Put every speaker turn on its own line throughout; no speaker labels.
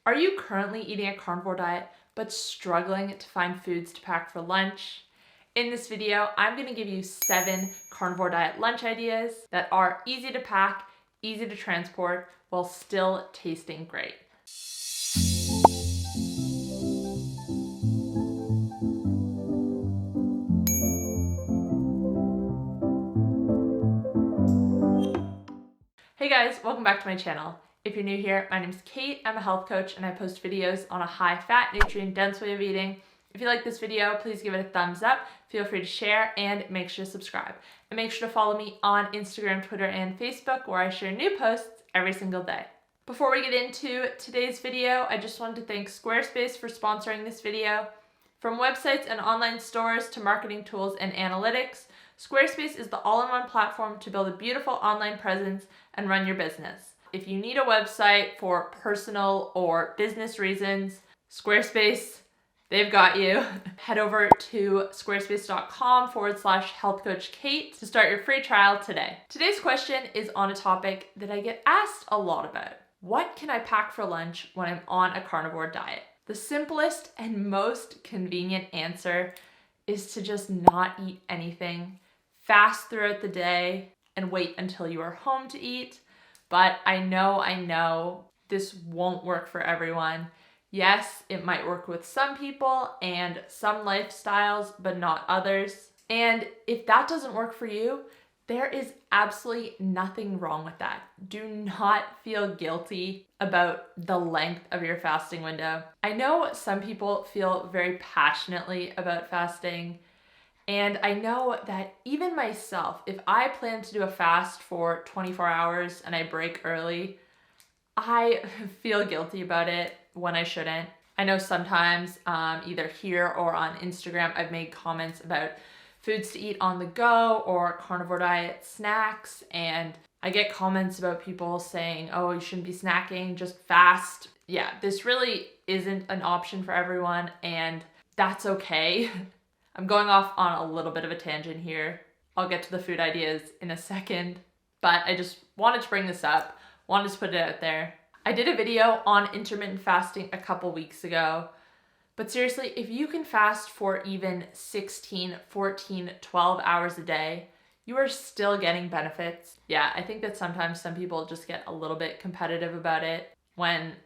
Are you currently eating a carnivore diet but struggling to find foods to pack for lunch? In this video, I'm going to give you 7 carnivore diet lunch ideas that are easy to pack, easy to transport, while still tasting great. Hey guys, welcome back to my channel. If you're new here, my name is Kate. I'm a health coach and I post videos on a high-fat, nutrient-dense way of eating. If you like this video, please give it a thumbs up. Feel free to share and make sure to subscribe. And make sure to follow me on Instagram, Twitter, and Facebook, where I share new posts every single day. Before we get into today's video, I just wanted to thank Squarespace for sponsoring this video. From websites and online stores to marketing tools and analytics, Squarespace is the all-in-one platform to build a beautiful online presence and run your business. If you need a website for personal or business reasons, Squarespace, they've got you. Head over to squarespace.com/Health Coach Kait to start your free trial today. Today's question is on a topic that I get asked a lot about. What can I pack for lunch when I'm on a carnivore diet? The simplest and most convenient answer is to just not eat anything, fast throughout the day, and wait until you are home to eat. But I know this won't work for everyone. Yes, it might work with some people and some lifestyles, but not others. And if that doesn't work for you, there is absolutely nothing wrong with that. Do not feel guilty about the length of your fasting window. I know some people feel very passionately about fasting, and I know that even myself, if I plan to do a fast for 24 hours and I break early, I feel guilty about it when I shouldn't. I know sometimes either here or on Instagram, I've made comments about foods to eat on the go or carnivore diet snacks, and I get comments about people saying, oh, you shouldn't be snacking, just fast. Yeah, this really isn't an option for everyone, and that's okay. I'm going off on a little bit of a tangent here. I'll get to the food ideas in a second, but I just wanted to bring this up, wanted to put it out there. I did a video on intermittent fasting a couple weeks ago, but seriously, if you can fast for even 16, 14, 12 hours a day, you are still getting benefits. Yeah, I think that sometimes some people just get a little bit competitive about it when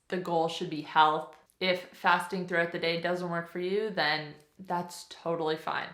the goal should be health. If fasting throughout the day doesn't work for you, then that's totally fine.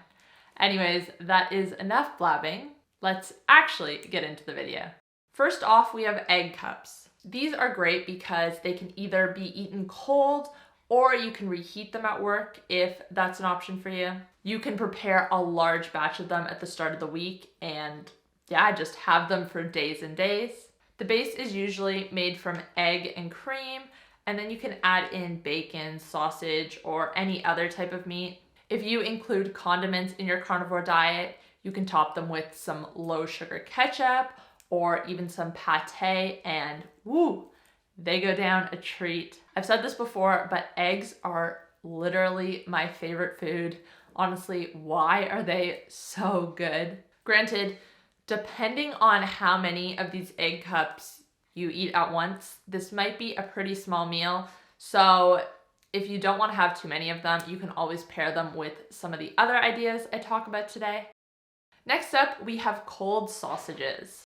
Anyways, that is enough blabbing. Let's actually get into the video. First off, we have egg cups. These are great because they can either be eaten cold or you can reheat them at work if that's an option for you. You can prepare a large batch of them at the start of the week and just have them for days and days. The base is usually made from egg and cream, and then you can add in bacon, sausage, or any other type of meat. If you include condiments in your carnivore diet, you can top them with some low sugar ketchup or even some pate, and woo, they go down a treat. I've said this before, but eggs are literally my favorite food. Honestly, why are they so good? Granted, depending on how many of these egg cups you eat at once, this might be a pretty small meal. So if you don't want to have too many of them, you can always pair them with some of the other ideas I talk about today. Next up, we have cold sausages.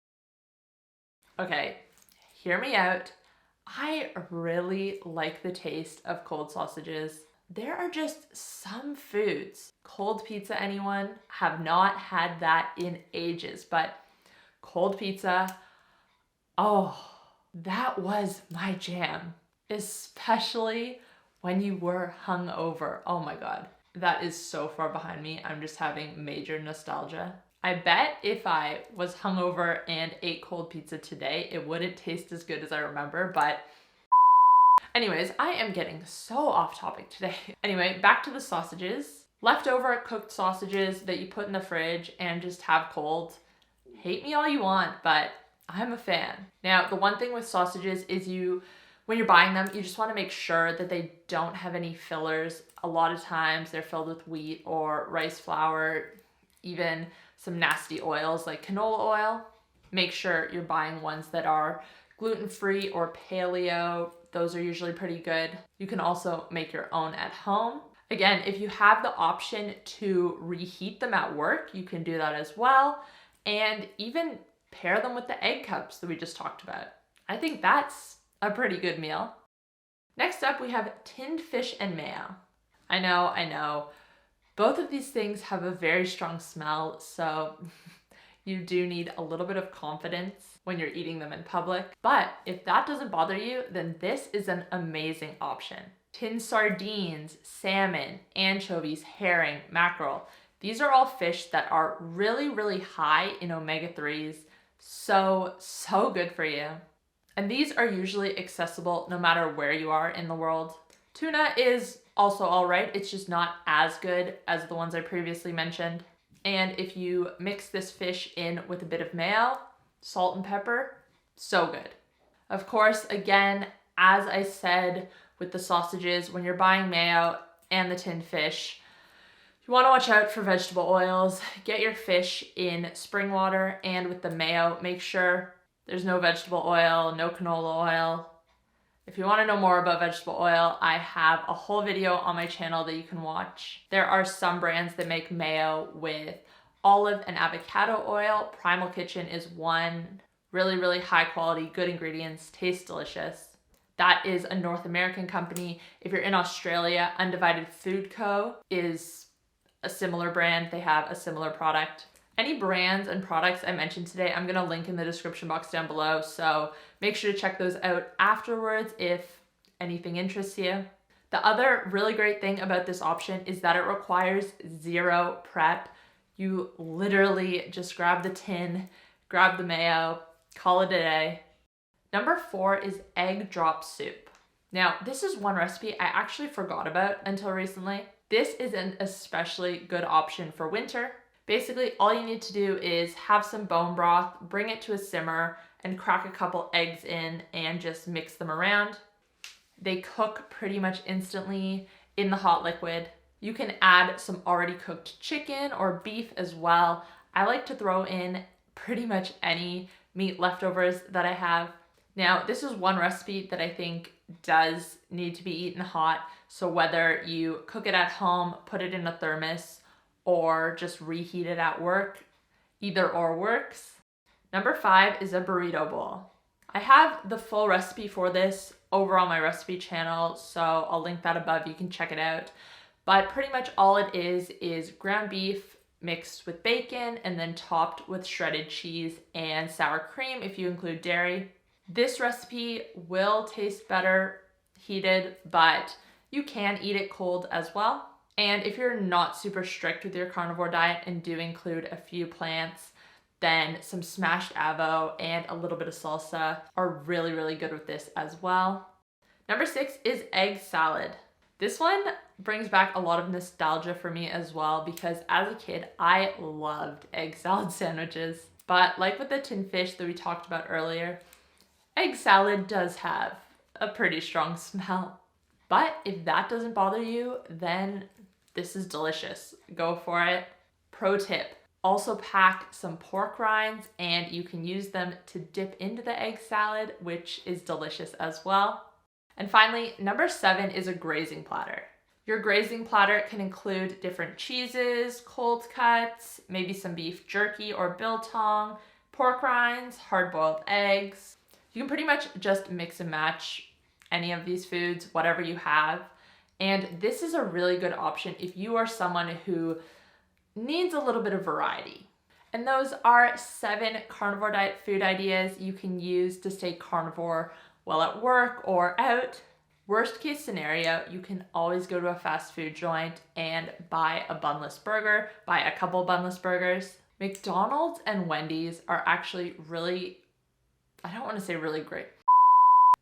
Okay, hear me out. I really like the taste of cold sausages. There are just some foods. Cold pizza, anyone? Have not had that in ages, but cold pizza, oh, that was my jam, especially when you were hungover. Oh my God, that is so far behind me. I'm just having major nostalgia. I bet if I was hungover and ate cold pizza today, it wouldn't taste as good as I remember, but anyways, I am getting so off topic today. Anyway, back to the sausages. Leftover cooked sausages that you put in the fridge and just have cold. Hate me all you want, but I'm a fan. Now, the one thing with sausages is when you're buying them, you just want to make sure that they don't have any fillers. A lot of times they're filled with wheat or rice flour, even some nasty oils like canola oil. Make sure you're buying ones that are gluten-free or paleo, those are usually pretty good. You can also make your own at home. Again, if you have the option to reheat them at work, you can do that as well. And even pair them with the egg cups that we just talked about. I think that's a pretty good meal. Next up, we have tinned fish and mayo. I know. Both of these things have a very strong smell, so you do need a little bit of confidence when you're eating them in public. But if that doesn't bother you, then this is an amazing option. Tinned sardines, salmon, anchovies, herring, mackerel. These are all fish that are really, really high in omega-3s. So good for you. And these are usually accessible no matter where you are in the world. Tuna is also all right. It's just not as good as the ones I previously mentioned. And if you mix this fish in with a bit of mayo, salt and pepper, so good. Of course, again, as I said with the sausages, when you're buying mayo and the tinned fish, you want to watch out for vegetable oils. Get your fish in spring water, and with the mayo, make sure there's no vegetable oil, no canola oil. If you want to know more about vegetable oil, I have a whole video on my channel that you can watch. There are some brands that make mayo with olive and avocado oil. Primal Kitchen is one. Really, really high quality, good ingredients, tastes delicious. That is a North American company. If you're in Australia, Undivided Food Co. is a similar brand. They have a similar product. Any brands and products I mentioned today, I'm gonna link in the description box down below, so make sure to check those out afterwards if anything interests you. The other really great thing about this option is that it requires zero prep. You literally just grab the tin, grab the mayo, call it a day. Number 4 is egg drop soup. Now, this is one recipe I actually forgot about until recently. This is an especially good option for winter. Basically, all you need to do is have some bone broth, bring it to a simmer, and crack a couple eggs in and just mix them around. They cook pretty much instantly in the hot liquid. You can add some already cooked chicken or beef as well. I like to throw in pretty much any meat leftovers that I have. Now, this is one recipe that I think does need to be eaten hot. So whether you cook it at home, put it in a thermos, or just reheat it at work, either or works. Number 5 is a burrito bowl. I have the full recipe for this over on my recipe channel, so I'll link that above, you can check it out. But pretty much all it is ground beef mixed with bacon and then topped with shredded cheese and sour cream if you include dairy. This recipe will taste better heated, but you can eat it cold as well. And if you're not super strict with your carnivore diet and do include a few plants, then some smashed avo and a little bit of salsa are really, really good with this as well. Number 6 is egg salad. This one brings back a lot of nostalgia for me as well, because as a kid, I loved egg salad sandwiches. But like with the tin fish that we talked about earlier, egg salad does have a pretty strong smell. But if that doesn't bother you, then this is delicious. Go for it. Pro tip, also pack some pork rinds and you can use them to dip into the egg salad, which is delicious as well. And finally, number 7 is a grazing platter. Your grazing platter can include different cheeses, cold cuts, maybe some beef jerky or biltong, pork rinds, hard-boiled eggs. You can pretty much just mix and match any of these foods, whatever you have. And this is a really good option if you are someone who needs a little bit of variety. And those are 7 carnivore diet food ideas you can use to stay carnivore while at work or out. Worst case scenario, you can always go to a fast food joint and buy a bunless burger, buy a couple bunless burgers. McDonald's and Wendy's are actually really, I don't want to say really great.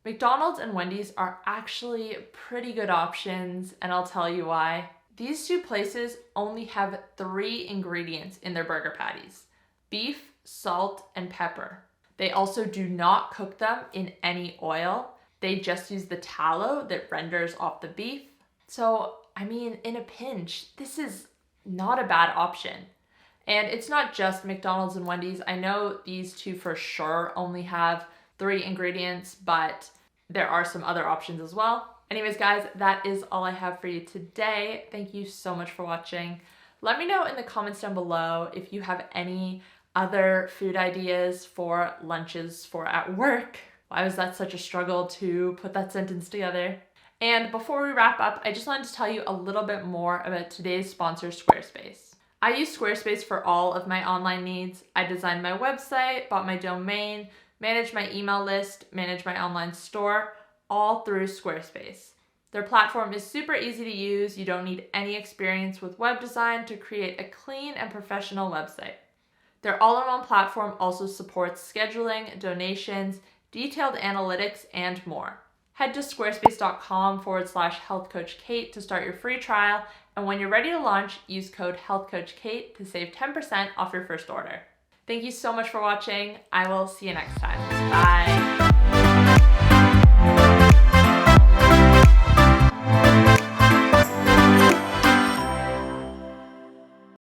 McDonald's and Wendy's are actually pretty good options, and I'll tell you why. These 2 places only have 3 ingredients in their burger patties: beef, salt, and pepper. They also do not cook them in any oil. They just use the tallow that renders off the beef. So, I mean, in a pinch, this is not a bad option. And it's not just McDonald's and Wendy's. I know these 2 for sure only have 3 ingredients, but there are some other options as well. Anyways, guys, that is all I have for you today. Thank you so much for watching. Let me know in the comments down below if you have any other food ideas for lunches for at work. Why was that such a struggle to put that sentence together? And before we wrap up, I just wanted to tell you a little bit more about today's sponsor, Squarespace. I use Squarespace for all of my online needs. I designed my website, bought my domain, managed my email list, managed my online store, all through Squarespace. Their platform is super easy to use. You don't need any experience with web design to create a clean and professional website. Their all-in-one platform also supports scheduling, donations, detailed analytics, and more. Head to squarespace.com/healthcoachkait to start your free trial, and when you're ready to launch, use code healthcoachkait to save 10% off your first order. Thank you so much for watching. I will see you next time. Bye.